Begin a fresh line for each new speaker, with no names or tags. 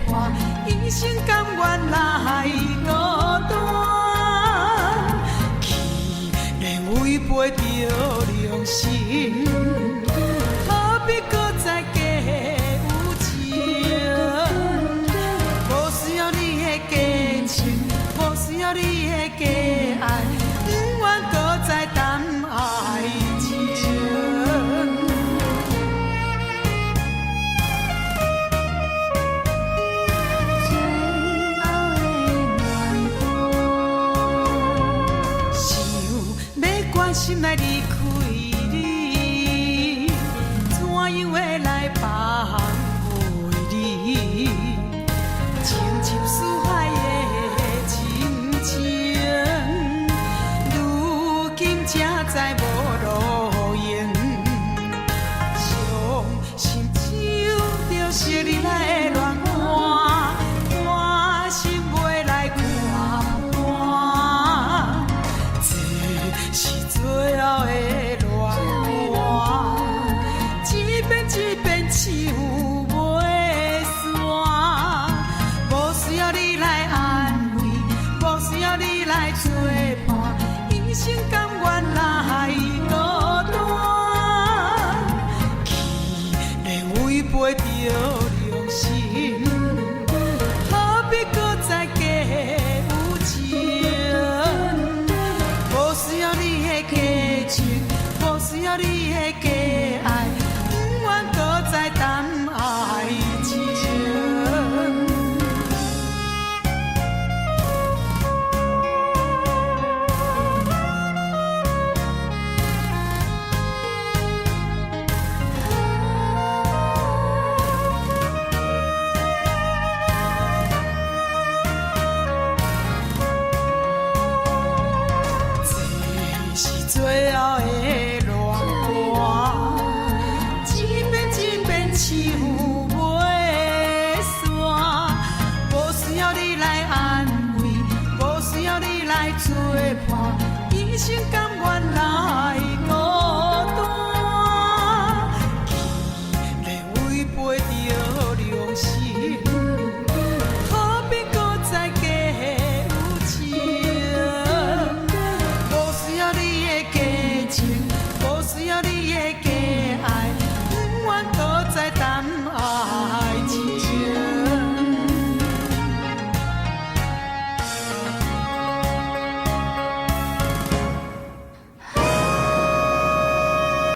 伴，一生甘愿来孤单，去连违背着良心，何必搁再加有情？无需要你的假情，无需要你的假爱，不愿搁再等爱情。心来离开你，怎样会来放袂你？情深似海的亲情，如今正在无路用，伤心酒着惜你来的乱换，换心袂来看破，只是最后的乱换，一遍一遍唱袂煞，无需要你来安慰，无需要你来作伴，一生甘愿来孤单，去连违背着良心，何必搁再加有情？无需要你的假情，无需要你